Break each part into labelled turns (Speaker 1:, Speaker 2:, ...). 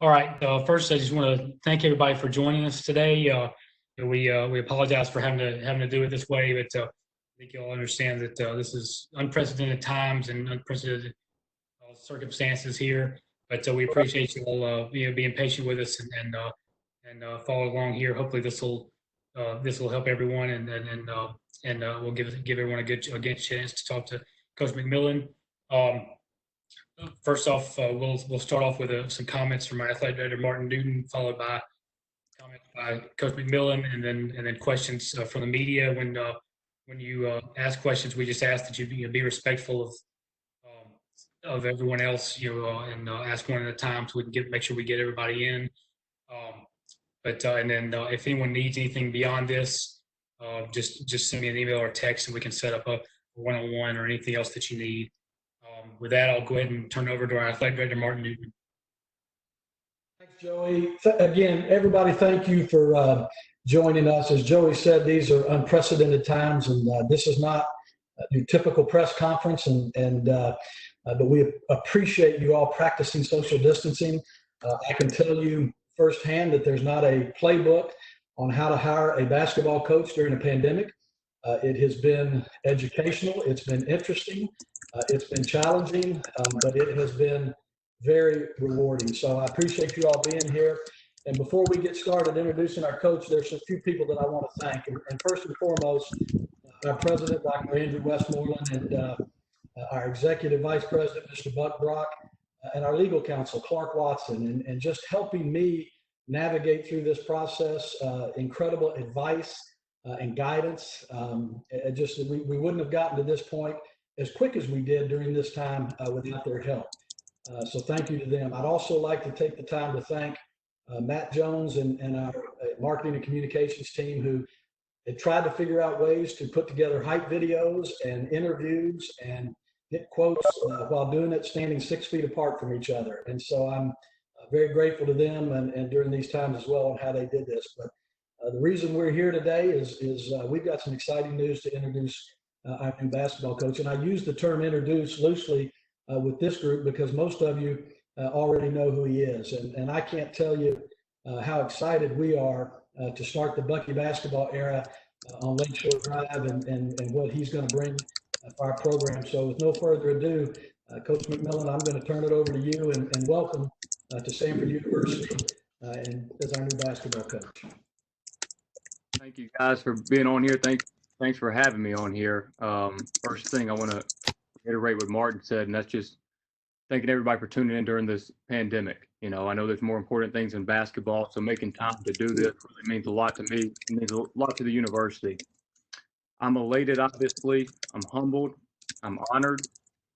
Speaker 1: All right. First, I just want to thank everybody for joining us today. We apologize for having to do it this way, but I think you all understand that this is unprecedented times and unprecedented circumstances here. But we appreciate you all being patient with us and follow along here. Hopefully, this will help everyone and we'll give everyone a good chance to talk to Coach McMillan. Um, First off, we'll start off with some comments from our athletic director Martin Newton, followed by comments by Coach McMillan, and then questions from the media. When you ask questions, we just ask that you be respectful of everyone else, and ask one at a time so we can make sure we get everybody in. Um, but and then if anyone needs anything beyond this, just send me an email or text, and we can set up a one-on-one or anything else that you need. With that, I'll go ahead and turn it over to our athletic director, Martin Newton.
Speaker 2: Thanks, Joey. Again, everybody, thank you for joining us. As Joey said, these are unprecedented times, and this is not your typical press conference, but we appreciate you all practicing social distancing. I can tell you firsthand that there's not a playbook on how to hire a basketball coach during a pandemic. It has been educational. It's been interesting. It's been challenging, but it has been very rewarding. So I appreciate you all being here. And before we get started introducing our coach, there's a few people that I want to thank. And first and foremost, our president, Dr. Andrew Westmoreland, and our executive vice president, Mr. Buck Brock, and our legal counsel, Clark Watson, and just helping me navigate through this process. Incredible advice and guidance. We wouldn't have gotten to this point as quick as we did during this time without their help. So thank you to them. I'd also like to take the time to thank Matt Jones and our marketing and communications team, who had tried to figure out ways to put together hype videos and interviews and get quotes while doing it standing 6 feet apart from each other. And so I'm very grateful to them and during these times as well on how they did this. But the reason we're here today is we've got some exciting news to introduce our new basketball coach. And I use the term introduce loosely with this group because most of you already know who he is. And I can't tell you how excited we are to start the Bucky basketball era on Lakeshore Drive and what he's going to bring for our program. So with no further ado, Coach McMillan, I'm going to turn it over to you and welcome to Samford University and as our new basketball coach.
Speaker 3: Thank you guys for being on here. Thanks for having me on here. First thing I want to reiterate what Martin said, and that's just thanking everybody for tuning in during this pandemic. I know there's more important things in basketball, so making time to do this really means a lot to me. It means a lot to the university. I'm elated, obviously. I'm humbled. I'm honored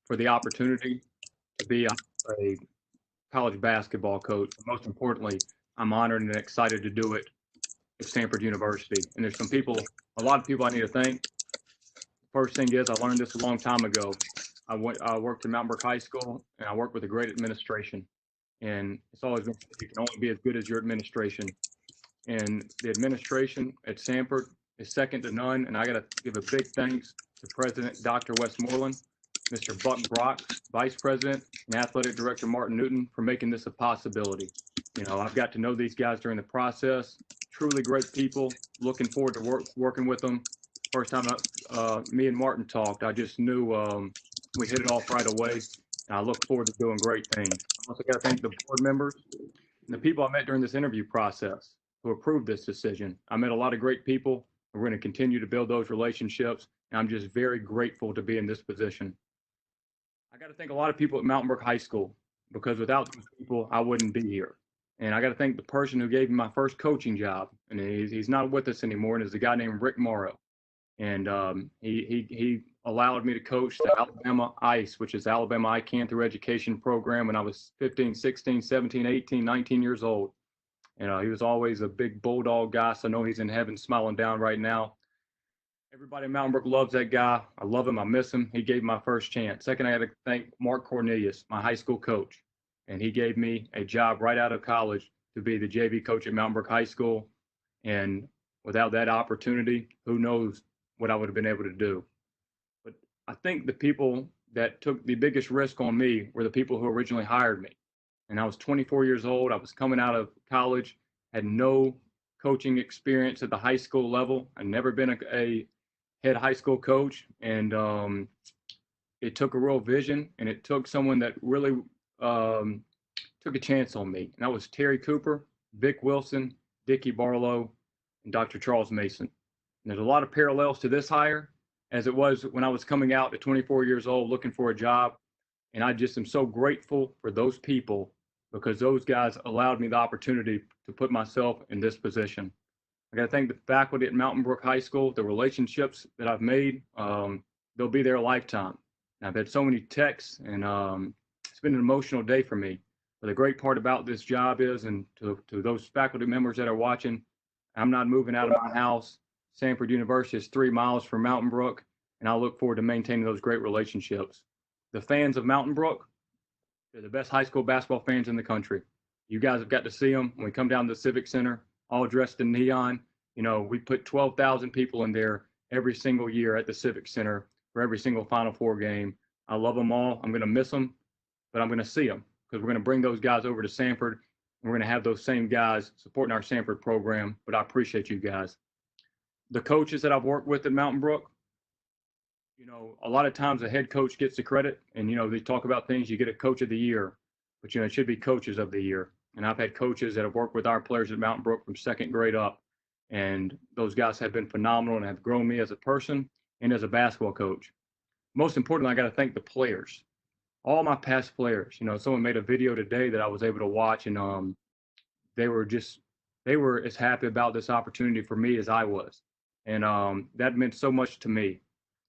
Speaker 3: for the opportunity to be a college basketball coach. Most importantly, I'm honored and excited to do it at Samford University. And there's a lot of people I need to thank. First thing is, I learned this a long time ago. I worked at Mountain High School, and I worked with a great administration. And it's always been, you can only be as good as your administration. And the administration at Samford is second to none. And I got to give a big thanks to President Dr. Westmoreland, Mr. Buck Brock, Vice President, and Athletic Director Martin Newton for making this a possibility. I've got to know these guys during the process. Truly great people. Looking forward to working with them. First time me and Martin talked, I just knew we hit it off right away. And I look forward to doing great things. I also got to thank the board members and the people I met during this interview process who approved this decision. I met a lot of great people. We're going to continue to build those relationships. And I'm just very grateful to be in this position. I got to thank a lot of people at Mountain Brook High School, because without those people, I wouldn't be here. And I got to thank the person who gave me my first coaching job. And he's not with us anymore. And it's a guy named Rick Morrow. And he allowed me to coach the Alabama ICE, which is Alabama I Can Through Education program, when I was 15, 16, 17, 18, 19 years old. And he was always a big bulldog guy, so I know he's in heaven smiling down right now. Everybody in Mountain Brook loves that guy. I love him. I miss him. He gave me my first chance. Second, I had to thank Mark Cornelius, my high school coach. And he gave me a job right out of college to be the JV coach at Mountain Brook High School. And without that opportunity, who knows what I would have been able to do. But I think the people that took the biggest risk on me were the people who originally hired me. And I was 24 years old. I was coming out of college, had no coaching experience at the high school level. I'd never been a head high school coach. And it took a real vision, and it took someone that really took a chance on me. And that was Terry Cooper, Vic Wilson, Dickie Barlow, and Dr. Charles Mason. And there's a lot of parallels to this hire as it was when I was coming out at 24 years old looking for a job. And I just am so grateful for those people because those guys allowed me the opportunity to put myself in this position. I got to thank the faculty at Mountain Brook High School, the relationships that I've made, they'll be there a lifetime. And I've had so many texts, and it's been an emotional day for me. But the great part about this job is, and to those faculty members that are watching, I'm not moving out of my house. Samford University is 3 miles from Mountain Brook, and I look forward to maintaining those great relationships. The fans of Mountain Brook, they're the best high school basketball fans in the country. You guys have got to see them when we come down to the Civic Center, all dressed in neon. You know, we put 12,000 people in there every single year at the Civic Center for every single Final Four game. I love them all. I'm going to miss them, but I'm going to see them because we're going to bring those guys over to Samford, and we're going to have those same guys supporting our Samford program. But I appreciate you guys. The coaches that I've worked with at Mountain Brook, you know, a lot of times a head coach gets the credit, and, you know, they talk about things, you get a coach of the year, but, you know, it should be coaches of the year. And I've had coaches that have worked with our players at Mountain Brook from second grade up, and those guys have been phenomenal and have grown me as a person and as a basketball coach. Most importantly, I got to thank the players, all my past players. You know, someone made a video today that I was able to watch, and they were as happy about this opportunity for me as I was. And that meant so much to me.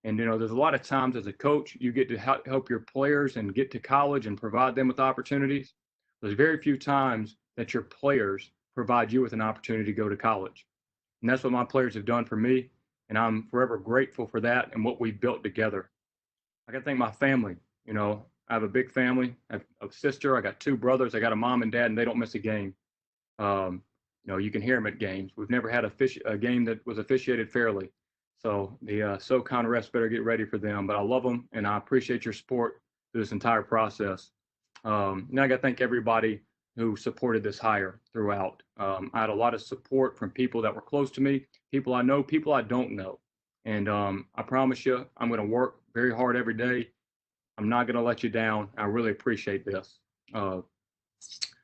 Speaker 3: And, you know, there's a lot of times as a coach, you get to help your players and get to college and provide them with opportunities. There's very few times that your players provide you with an opportunity to go to college. And that's what my players have done for me. And I'm forever grateful for that and what we've built together. I got to thank my family. You know, I have a big family. I have a sister. I got 2 brothers. I got a mom and dad, and they don't miss a game. You know, you can hear them at games. We've never had a game that was officiated fairly. So the SoCon refs better get ready for them. But I love them, and I appreciate your support through this entire process. Now I got to thank everybody who supported this hire throughout. I had a lot of support from people that were close to me, people I know, people I don't know. And I promise you, I'm going to work very hard every day. I'm not going to let you down. I really appreciate this. I've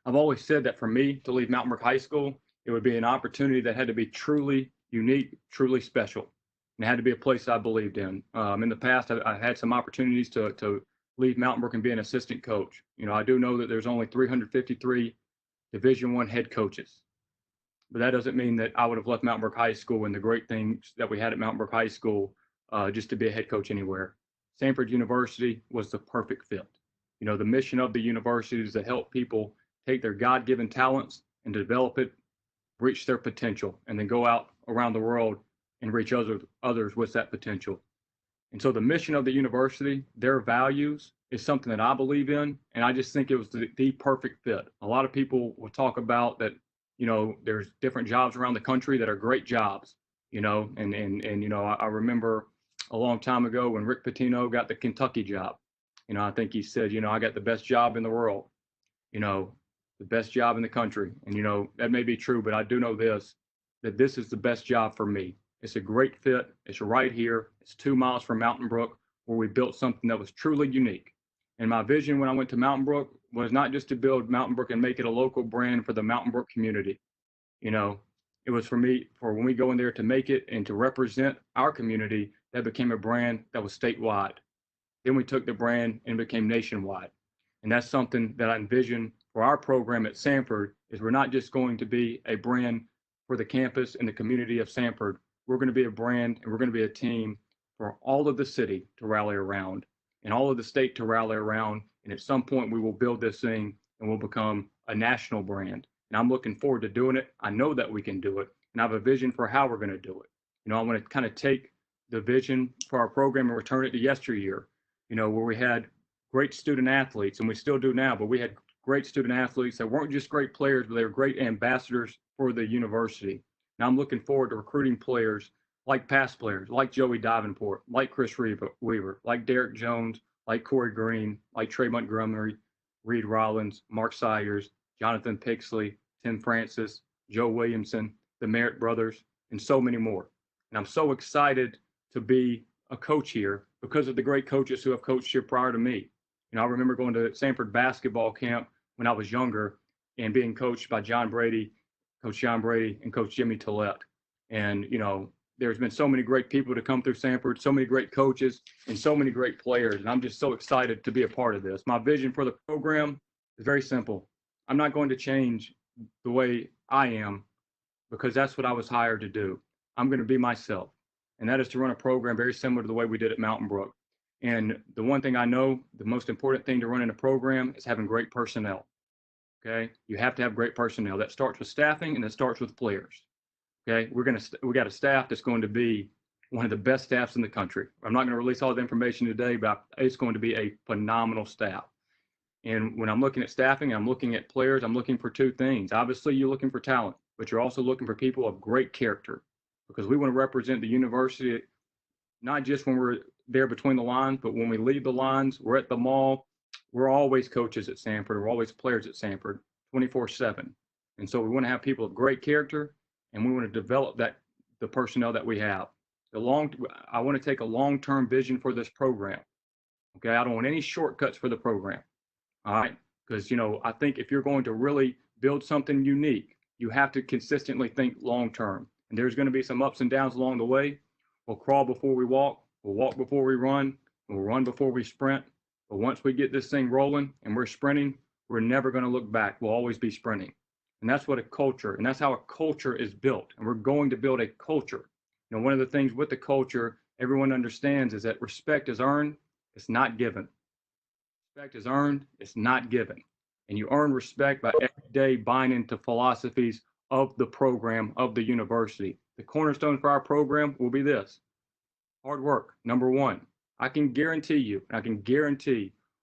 Speaker 3: always said that for me to leave Mountain Brook High School, it would be an opportunity that had to be truly unique, truly special. And it had to be a place I believed in. In the past, I had some opportunities to leave Mountain Brook and be an assistant coach. You know, I do know that there's only 353 Division I head coaches. But that doesn't mean that I would have left Mountain Brook High School and the great things that we had at Mountain Brook High School just to be a head coach anywhere. Samford University was the perfect fit. You know, the mission of the university is to help people take their God-given talents and develop it, reach their potential, and then go out around the world and reach others with that potential. And so the mission of the university, their values, is something that I believe in, and I just think it was the perfect fit. A lot of people will talk about that, you know, there's different jobs around the country that are great jobs, you know, and you know, I remember a long time ago when Rick Pitino got the Kentucky job. You know, I think he said, you know, I got the best job in the world, you know, the best job in the country. And, you know, that may be true, but I do know this, that this is the best job for me. It's a great fit. It's right here. It's 2 miles from Mountain Brook, where we built something that was truly unique. And my vision when I went to Mountain Brook was not just to build Mountain Brook and make it a local brand for the Mountain Brook community. You know, it was for me, for when we go in there to make it and to represent our community, that became a brand that was statewide. Then we took the brand and it became nationwide. And that's something that I envision for our program at Samford, is we're not just going to be a brand for the campus and the community of Samford. We're going to be a brand, and we're going to be a team for all of the city to rally around and all of the state to rally around. And at some point we will build this thing and we'll become a national brand. And I'm looking forward to doing it. I know that we can do it, and I have a vision for how we're going to do it. You know, I want to kind of take the vision for our program and return it to yesteryear, you know, where we had great student athletes, and we still do now, but we had great student athletes that weren't just great players, but they were great ambassadors for the university. And I'm looking forward to recruiting players like past players, like Joey Davenport, like Chris Weaver, like Derek Jones, like Corey Green, like Trey Montgomery, Reed Rollins, Mark Sayers, Jonathan Pixley, Tim Francis, Joe Williamson, the Merritt brothers, and so many more. And I'm so excited to be a coach here because of the great coaches who have coached here prior to me. I remember going to Samford basketball camp when I was younger and being coached by Coach John Brady, and Coach Jimmy Tillett. And, there's been so many great people to come through Samford, so many great coaches, and so many great players. And I'm just so excited to be a part of this. My vision for the program is very simple. I'm not going to change the way I am because that's what I was hired to do. I'm going to be myself. And that is to run a program very similar to the way we did at Mountain Brook. And the one thing I know, the most important thing to running a program is having great personnel. Okay. You have to have great personnel. That starts with staffing and it starts with players. Okay. We got a staff that's going to be one of the best staffs in the country. I'm not going to release all the information today, but it's going to be a phenomenal staff. And when I'm looking at staffing, I'm looking at players, I'm looking for two things. Obviously, you're looking for talent, but you're also looking for people of great character because we want to represent the university, not just when we're there between the lines, but when we leave the lines, we're at the mall, we're always coaches at Samford, we're always players at Samford 24/7. And so we want to have people of great character and we want to develop the personnel that we have. I want to take a long-term vision for this program. Okay, I don't want any shortcuts for the program. All right, because I think if you're going to really build something unique, you have to consistently think long-term. And there's going to be some ups and downs along the way. We'll crawl before we walk. We'll walk before we run. We'll run before we sprint. But once we get this thing rolling and we're sprinting, we're never going to look back. We'll always be sprinting. And that's what and that's how a culture is built. And we're going to build a culture. One of the things with the culture everyone understands is that respect is earned, it's not given. Respect is earned, it's not given. And you earn respect by every day buying into philosophies of the program, of the university. The cornerstone for our program will be this: hard work, number one. I can guarantee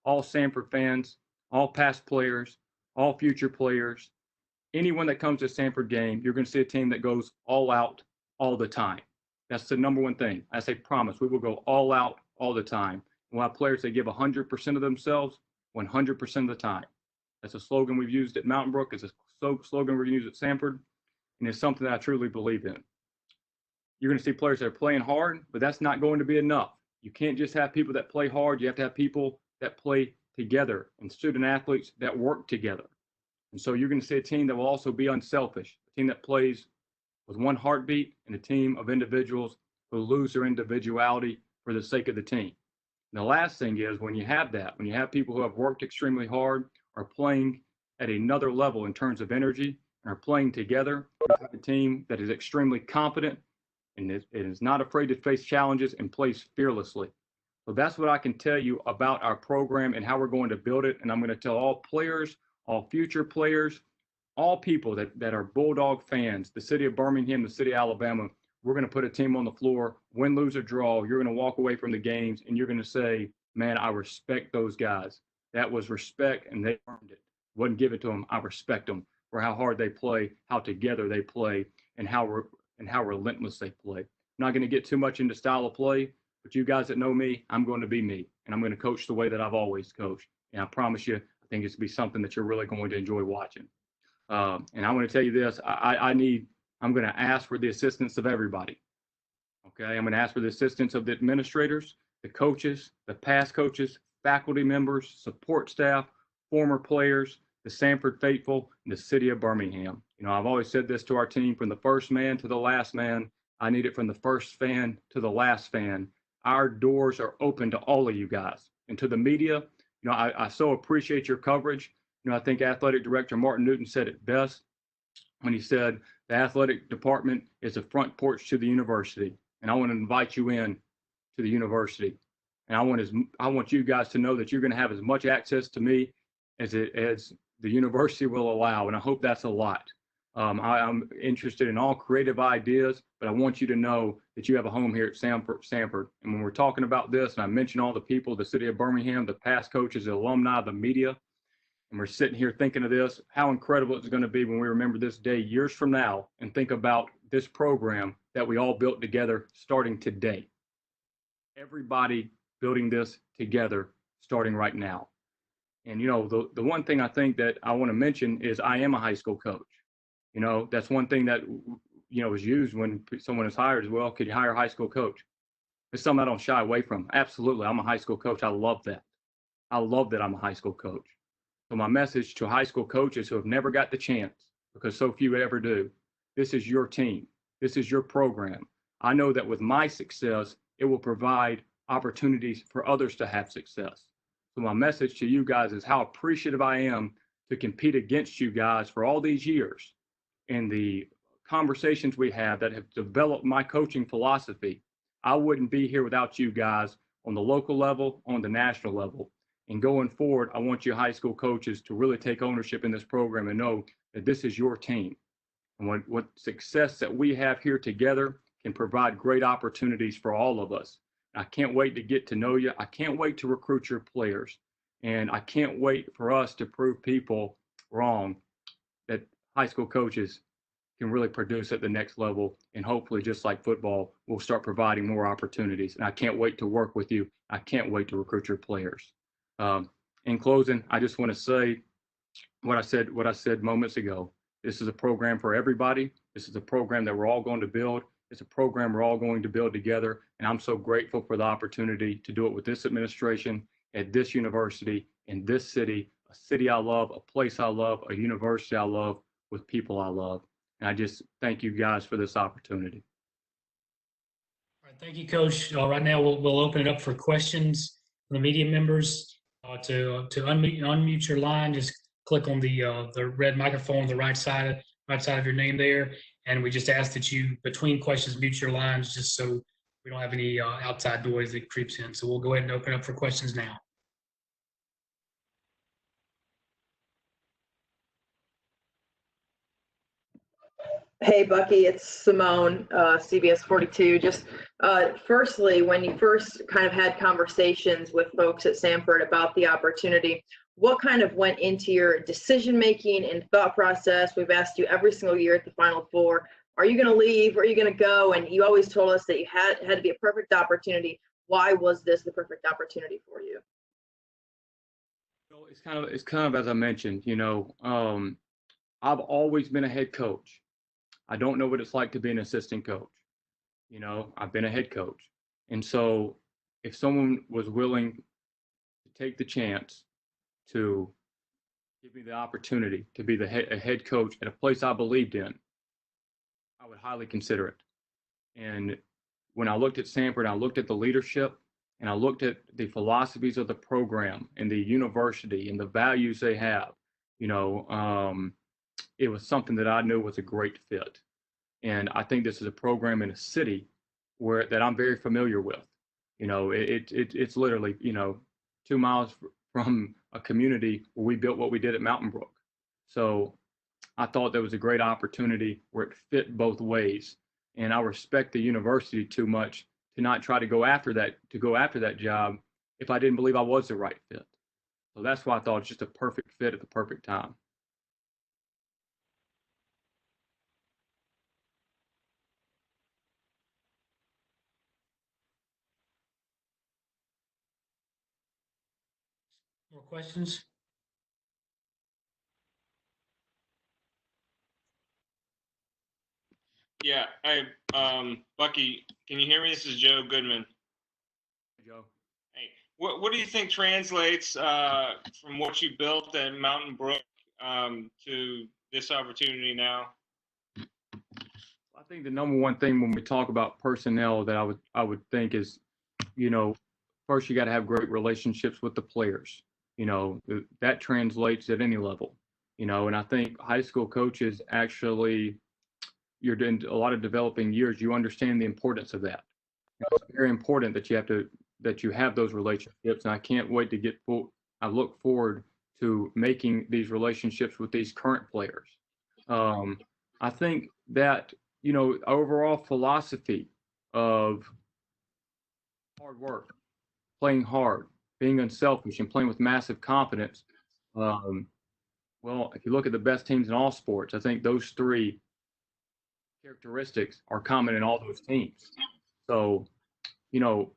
Speaker 3: all Samford fans, all past players, all future players, anyone that comes to a Samford game, you're going to see a team that goes all out all the time. That's the number one thing. I say promise, we will go all out all the time. We'll have players that give 100% of themselves 100% of the time. That's a slogan we've used at Mountain Brook. It's a slogan we're going to use at Samford, and it's something that I truly believe in. You're going to see players that are playing hard, but that's not going to be enough. You can't just have people that play hard. You have to have people that play together and student athletes that work together. And so you're going to see a team that will also be unselfish, a team that plays with one heartbeat, and a team of individuals who lose their individuality for the sake of the team. And the last thing is when you have people who have worked extremely hard, are playing at another level in terms of energy, and are playing together, a team that is extremely confident and is not afraid to face challenges and plays fearlessly. So that's what I can tell you about our program and how we're going to build it. And I'm going to tell all players, all future players, all people that are Bulldog fans, the city of Birmingham, the city of Alabama, we're going to put a team on the floor, win, lose, or draw. You're going to walk away from the games and you're going to say, man, I respect those guys. That was respect and they earned it. Wasn't given to them. I respect them for how hard they play, how together they play, and how relentless they play. I'm not going to get too much into style of play, but you guys that know me, I'm going to be me, and I'm going to coach the way that I've always coached. And I promise you, I think it's going to be something that you're really going to enjoy watching. And I want to tell you this, I'm going to ask for the assistance of everybody. Okay, I'm going to ask for the assistance of the administrators, the coaches, the past coaches, faculty members, support staff, former players, the Samford faithful, and the city of Birmingham. I've always said this to our team, from the first man to the last man. I need it from the first fan to the last fan. Our doors are open to all of you guys. And to the media, I so appreciate your coverage. I think Athletic Director Martin Newton said it best when he said the athletic department is the front porch to the university. And I want to invite you in to the university. And I want you guys to know that you're going to have as much access to me as the university will allow. And I hope that's a lot. I'm interested in all creative ideas, but I want you to know that you have a home here at Samford. And when we're talking about this, and I mentioned all the people, the city of Birmingham, the past coaches, the alumni, the media, and we're sitting here thinking of this, how incredible it's going to be when we remember this day years from now and think about this program that we all built together starting today. Everybody building this together starting right now. And, the one thing I think that I want to mention is I am a high school coach. That's one thing that, is used when someone is hired as well. Could you hire a high school coach? It's something I don't shy away from. Absolutely. I'm a high school coach. I love that. I love that I'm a high school coach. So my message to high school coaches who have never got the chance, because so few ever do, this is your team. This is your program. I know that with my success, it will provide opportunities for others to have success. So my message to you guys is how appreciative I am to compete against you guys for all these years, and the conversations we have that have developed my coaching philosophy. I wouldn't be here without you guys on the local level, on the national level. And going forward, I want you high school coaches to really take ownership in this program and know that this is your team. And what success that we have here together can provide great opportunities for all of us. I can't wait to get to know you. I can't wait to recruit your players. And I can't wait for us to prove people wrong, that high school coaches can really produce at the next level. And hopefully, just like football, we'll start providing more opportunities. And I can't wait to work with you. I can't wait to recruit your players. In closing, I just want to say what I said moments ago. This is a program for everybody. This is a program that we're all going to build. It's a program we're all going to build together. And I'm so grateful for the opportunity to do it with this administration, at this university, in this city, a city I love, a place I love, a university I love, with people I love. And I just thank you guys for this opportunity.
Speaker 1: All right, thank you, Coach. Right now, we'll open it up for questions from the media members. To unmute your line, just click on the red microphone on the right side of your name there, and we just ask that you, between questions, mute your lines just so we don't have any outside noise that creeps in. So we'll go ahead and open up for questions now.
Speaker 4: Hey, Bucky, it's Simone, CBS 42. Just firstly, when you first kind of had conversations with folks at Samford about the opportunity, what kind of went into your decision-making and thought process? We've asked you every single year at the Final Four, are you going to leave? Where are you going to go? And you always told us that you had to be a perfect opportunity. Why was this the perfect opportunity for you?
Speaker 3: So it's kind of as I mentioned, I've always been a head coach. I don't know what it's like to be an assistant coach. I've been a head coach. And so if someone was willing to take the chance to give me the opportunity to be a head coach at a place I believed in, I would highly consider it. And when I looked at Samford, I looked at the leadership, and I looked at the philosophies of the program and the university and the values they have, it was something that I knew was a great fit. And I think this is a program in a city that I'm very familiar with. It's literally, 2 miles from a community where we built what we did at Mountain Brook. So I thought there was a great opportunity where it fit both ways. And I respect the university too much to not try to go after that job if I didn't believe I was the right fit. So that's why I thought it's just a perfect fit at the perfect time.
Speaker 1: More questions?
Speaker 5: Yeah. Hey, Bucky, can you hear me? This is Joe Goodman.
Speaker 3: Hey, Joe.
Speaker 5: Hey, what do you think translates from what you built at Mountain Brook to this opportunity now?
Speaker 3: I think the number one thing when we talk about personnel that I would think is, first you got to have great relationships with the players. That translates at any level. And I think high school coaches actually, you're doing a lot of developing years. You understand the importance of that. It's very important that you have those relationships. And I can't wait to I look forward to making these relationships with these current players. I think that, overall philosophy of hard work, playing hard, being unselfish, and playing with massive confidence. Well, if you look at the best teams in all sports, I think those three characteristics are common in all those teams. So,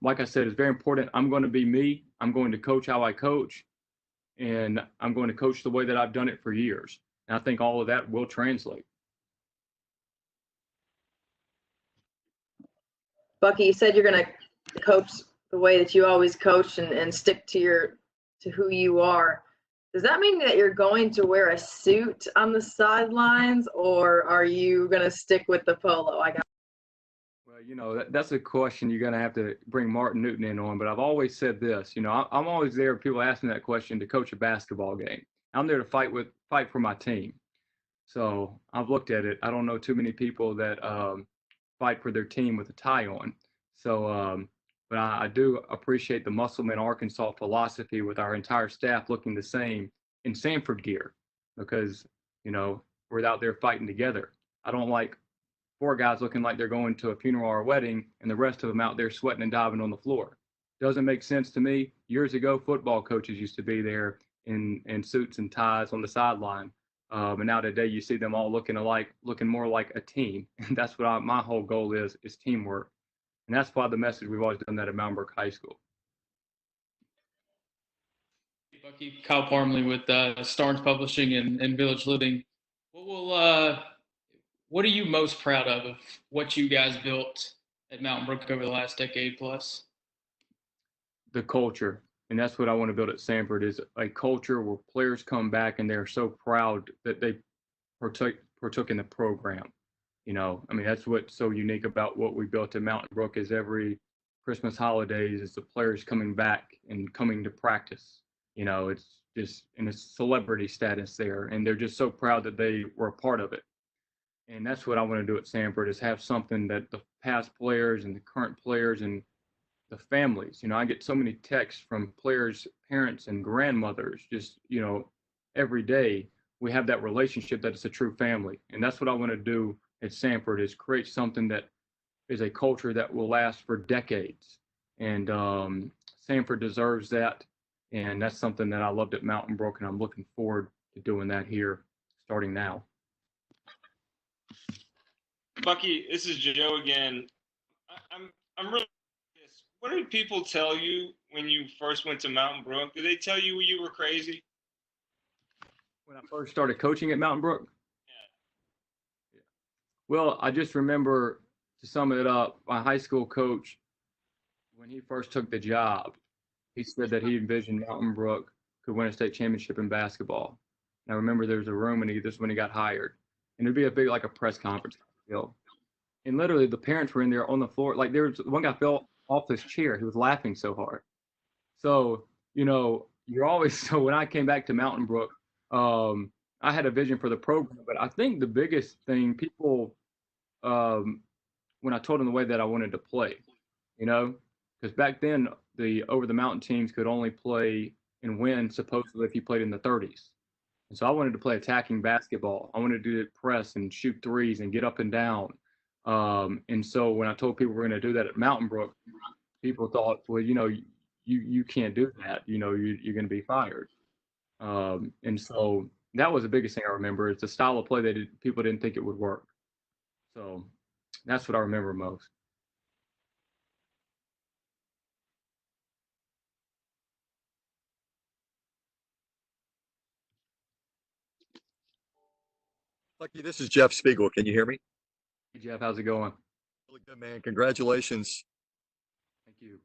Speaker 3: like I said, it's very important. I'm going to be me. I'm going to coach how I coach. and I'm going to coach the way that I've done it for years. And I think all of that will translate.
Speaker 4: Bucky, you said you're going to coach the way that you always coach and stick to who you are. Does that mean that you're going to wear a suit on the sidelines, or are you going to stick with the polo?
Speaker 3: Well, that's a question you're going to have to bring Martin Newton in on. But I've always said this, I'm always there. People ask me that question to coach a basketball game. I'm there to fight for my team. So I've looked at it. I don't know too many people that fight for their team with a tie on. So, but I do appreciate the Muscleman Arkansas philosophy with our entire staff looking the same in Samford gear, because we're out there fighting together. I don't like 4 guys looking like they're going to a funeral or a wedding and the rest of them out there sweating and diving on the floor. Doesn't make sense to me. Years ago, football coaches used to be there in suits and ties on the sideline. And now today you see them all looking more like a team. And that's what my whole goal is teamwork. And that's why the message we've always done that at Mountain Brook High School.
Speaker 6: Bucky, Kyle Parmley with Starnes Publishing and Village Living. What are you most proud of what you guys built at Mountain Brook over the last decade plus?
Speaker 3: The culture. And that's what I want to build at Samford, is a culture where players come back and they're so proud that they partook in the program. That's what's so unique about what we built at Mountain Brook, is every Christmas holidays is the players coming back and coming to practice. It's just in a celebrity status there, and they're just so proud that they were a part of it. And that's what I want to do at Samford, is have something that the past players and the current players and the families, I get so many texts from players' parents and grandmothers, just, every day we have that relationship that it's a true family. And that's what I want to do at Samford, is create something that is a culture that will last for decades. And Samford deserves that. And that's something that I loved at Mountain Brook, and I'm looking forward to doing that here starting now.
Speaker 5: Bucky, this is Joe again. I'm really curious. What did people tell you when you first went to Mountain Brook? Did they tell you you were crazy?
Speaker 3: When I first started coaching at Mountain Brook?
Speaker 5: Yeah.
Speaker 3: Well, I just remember, to sum it up, my high school coach, when he first took the job, he said that he envisioned Mountain Brook could win a state championship in basketball. And I remember there was a room when he got hired, and it'd be a big, like a press conference. And literally the parents were in there on the floor. Like, there was one guy fell off his chair. He was laughing so hard. So, you're always, so when I came back to Mountain Brook, I had a vision for the program, but I think the biggest thing people, when I told them the way that I wanted to play, because back then the over the mountain teams could only play and win supposedly if you played in the 30s. And so I wanted to play attacking basketball. I wanted to do press and shoot threes and get up and down. And so when I told people we're going to do that at Mountain Brook, people thought, well, you can't do that. You're going to be fired. And so that was the biggest thing I remember, is the style of play that people didn't think it would work. So that's what I remember most.
Speaker 7: Lucky, this is Jeff Spiegel. Can you hear me?
Speaker 3: Hey, Jeff, how's it going?
Speaker 7: Really good, man. Congratulations.
Speaker 3: Thank you.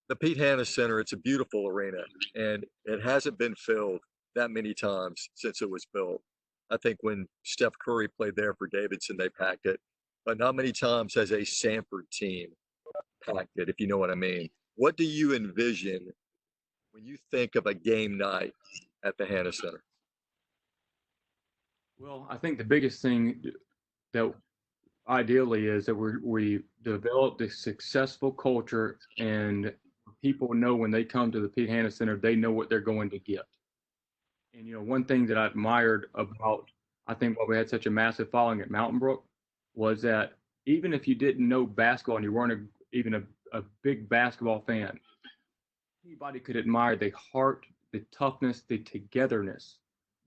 Speaker 7: The Pete Hanna Center, it's a beautiful arena, and it hasn't been filled that many times since it was built. I think when Steph Curry played there for Davidson, they packed it, but not many times has a Samford team packed it, if you know what I mean. What do you envision when you think of a game night at the Hanna Center?
Speaker 3: Well, I think the biggest thing that ideally is that we developed a successful culture, and people know when they come to the Pete Hanna Center, they know what they're going to get. And one thing that I admired about, I think, why we had such a massive following at Mountain Brook, was that even if you didn't know basketball and you weren't even a big basketball fan, anybody could admire the heart, the toughness, the togetherness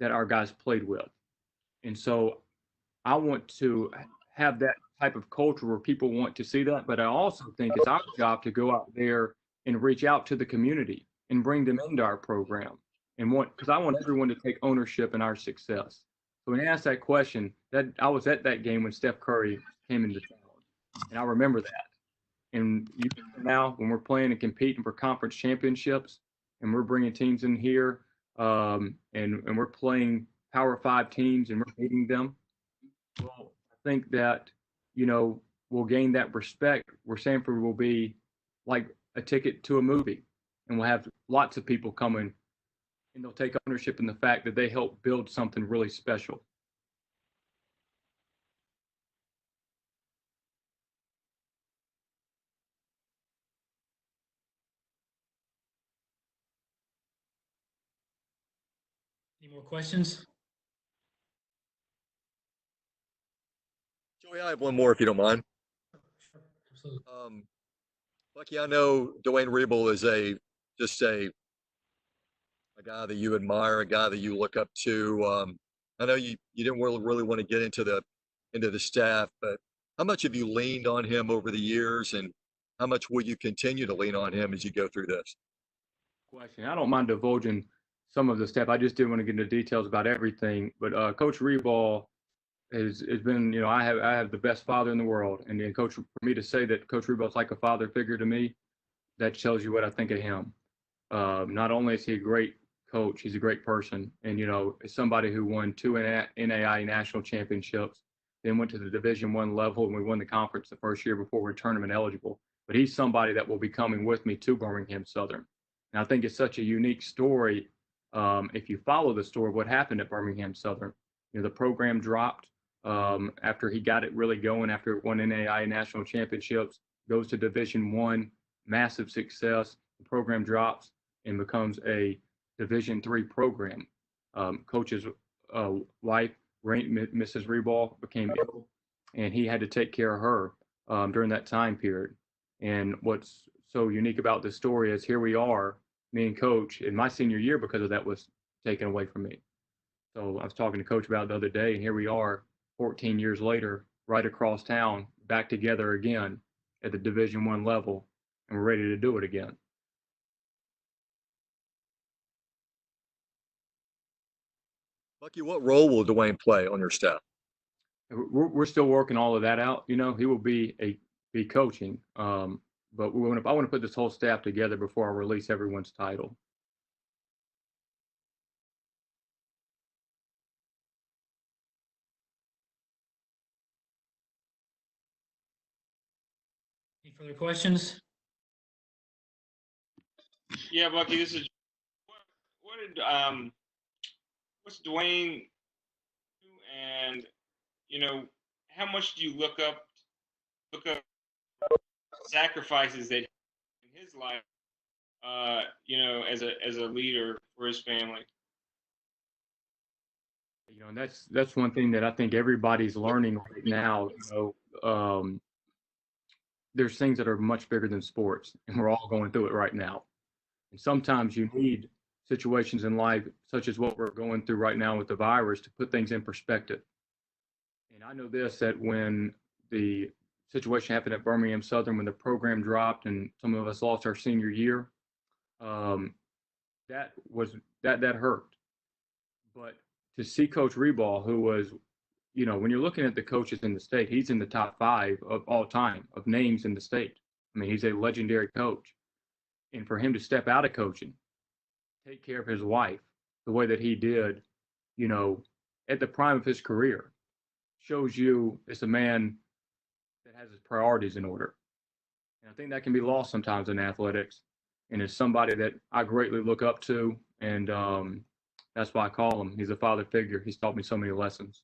Speaker 3: that our guys played with. And so I want to have that type of culture where people want to see that. But I also think it's our job to go out there and reach out to the community and bring them into our program. And because I want everyone to take ownership in our success. So when you ask that question, that I was at that game when Steph Curry came into town, and I remember that. And now when we're playing and competing for conference championships, and we're bringing teams in here, and we're playing Power 5 teams and we're beating them, well, I think that we'll gain that respect where Samford will be like a ticket to a movie, and we'll have lots of people coming, and they'll take ownership in the fact that they helped build something really special.
Speaker 1: Any more questions?
Speaker 7: Joey, I have one more if you don't mind.
Speaker 1: Sure, absolutely.
Speaker 7: Bucky, I know Dwayne Riebel is just a guy that you admire, a guy that you look up to. I know you didn't really want to get into the staff, but how much have you leaned on him over the years, and how much will you continue to lean on him as you go through this?
Speaker 3: Question. I don't mind divulging some of the stuff. I just didn't want to get into details about everything. But Coach Riebal has been, I have the best father in the world, and then for me to say that Coach Riebal is like a father figure to me, that tells you what I think of him. Not only is he a great coach, he's a great person, and is somebody who won 2 NAI national championships, then went to the Division I level, and we won the conference the first year before we were tournament eligible. But he's somebody that will be coming with me to Birmingham Southern. And I think it's such a unique story. If you follow the story of what happened at Birmingham Southern, the program dropped after he got it really going, after it won NAI national championships, goes to Division I, massive success. The program drops and becomes a Division III program. Coach's wife, Mrs. Riebal, became ill, and he had to take care of her during that time period. And what's so unique about this story is here we are, me and Coach, in my senior year, because of that was taken away from me. So I was talking to Coach about it the other day, and here we are 14 years later, right across town, back together again at the Division I level, and we're ready to do it again.
Speaker 7: Bucky, what role will Dwayne play on your staff?
Speaker 3: We're still working all of that out. He will be coaching, but I want to put this whole staff together before I release everyone's title.
Speaker 1: Any further questions?
Speaker 5: Yeah, Bucky, this is what's Dwayne do, and how much do you look up sacrifices that in his life, as a leader for his family?
Speaker 3: And that's one thing that I think everybody's learning right now. There's things that are much bigger than sports, and we're all going through it right now. And sometimes you need situations in life, such as what we're going through right now with the virus, to put things in perspective. And I know this, that when the situation happened at Birmingham Southern, when the program dropped and some of us lost our senior year, that hurt. But to see Coach Riebal, who was, when you're looking at the coaches in the state, he's in the top 5 of all time of names in the state. I mean, he's a legendary coach. And for him to step out of coaching, take care of his wife the way that he did, at the prime of his career, shows you it's a man that has his priorities in order. And I think that can be lost sometimes in athletics. And it's somebody that I greatly look up to. And that's why I call him. He's a father figure. He's taught me so many lessons.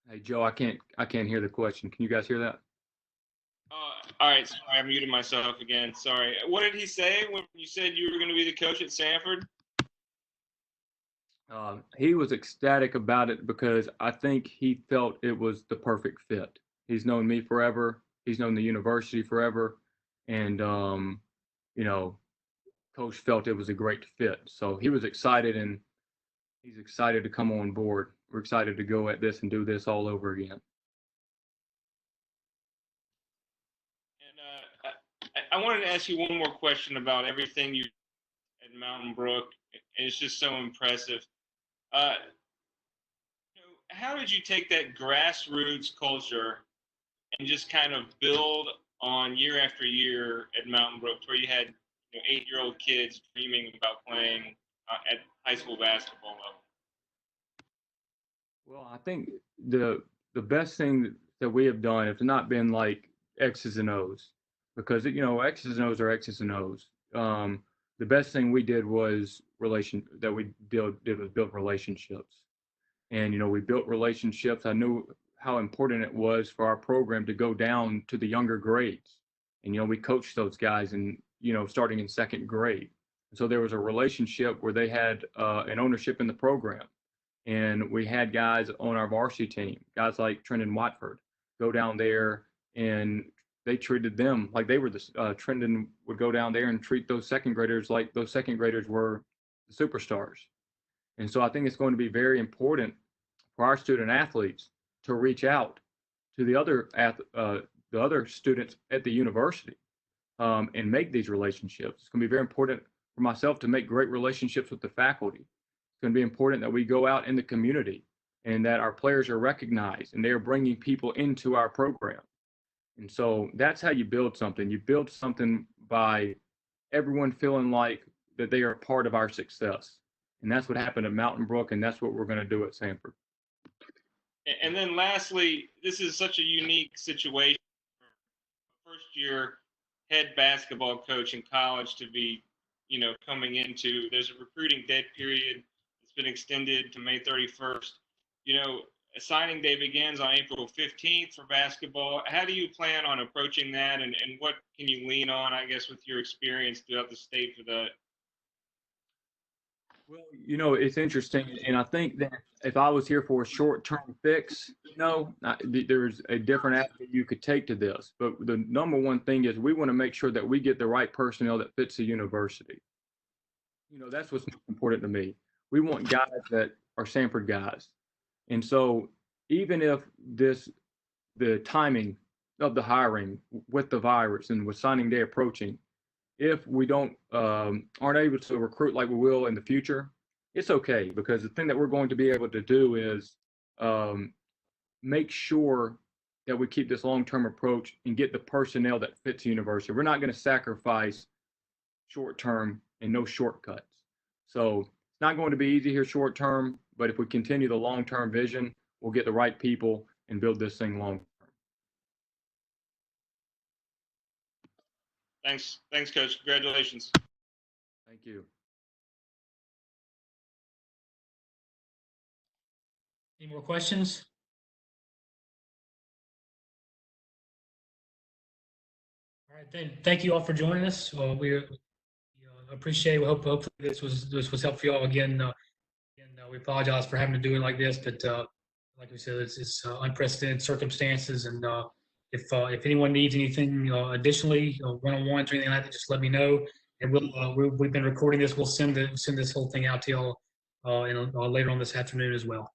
Speaker 3: Hey, Joe, I can't hear the question. Can you guys hear that?
Speaker 5: All right. Sorry, I muted myself again. Sorry. What did he say when you said you were going to be the coach at Samford?
Speaker 3: He was ecstatic about it because I think he felt it was the perfect fit. He's known me forever. He's known the university forever. And, Coach felt it was a great fit. So he was excited, and he's excited to come on board. We're excited to go at this and do this all over again.
Speaker 5: I wanted to ask you one more question about everything you at Mountain Brook, and it's just so impressive. How did you take that grassroots culture and just kind of build on year after year at Mountain Brook, where you had 8-year-old kids dreaming about playing at high school basketball level?
Speaker 3: Well, I think the best thing that we have done has not been like X's and O's, because X's and O's are X's and O's. The best thing we did was build relationships, and we built relationships. I knew how important it was for our program to go down to the younger grades, and we coached those guys, and starting in second grade. So there was a relationship where they had an ownership in the program. And we had guys on our varsity team, guys like Trendon Watford, go down there, and they treated them like they were Trendon would go down there and treat those second graders like those second graders were the superstars. And so I think it's going to be very important for our student athletes to reach out to the other students at the university and make these relationships. It's going to be very important for myself to make great relationships with the faculty. It's going to be important that we go out in the community and that our players are recognized and they are bringing people into our program. And so that's how you build something. You build something by everyone feeling like that they are part of our success. And that's what happened at Mountain Brook, and that's what we're going to do at Samford.
Speaker 5: And then lastly, this is such a unique situation for first-year head basketball coach in college to be, coming into. There's a recruiting dead period. It's been extended to May 31st. Signing day begins on April 15th for basketball. How do you plan on approaching that, and what can you lean on, I guess, with your experience throughout the state for that?
Speaker 3: Well, it's interesting, and I think that if I was here for a short-term fix, there's a different avenue you could take to this. But the number one thing is we want to make sure that we get the right personnel that fits the university. That's what's important to me. We want guys that are Samford guys. And so even if the timing of the hiring with the virus and with signing day approaching, if we aren't able to recruit like we will in the future, it's okay, because the thing that we're going to be able to do is make sure that we keep this long-term approach and get the personnel that fits the university. We're not going to sacrifice short-term and no shortcuts. So it's not going to be easy here short-term, but if we continue the long-term vision, we'll get the right people and build this thing long-term.
Speaker 5: Thanks, Coach. Congratulations.
Speaker 3: Thank you.
Speaker 1: Any more questions? All right, then. Thank you all for joining us. We appreciate it. Hopefully this was helpful for you all. Again, we apologize for having to do it like this, but like we said, it's unprecedented circumstances, and if anyone needs anything additionally, one-on-ones or anything like that, just let me know. And we've been recording this. We'll send this whole thing out to y'all later on this afternoon as well.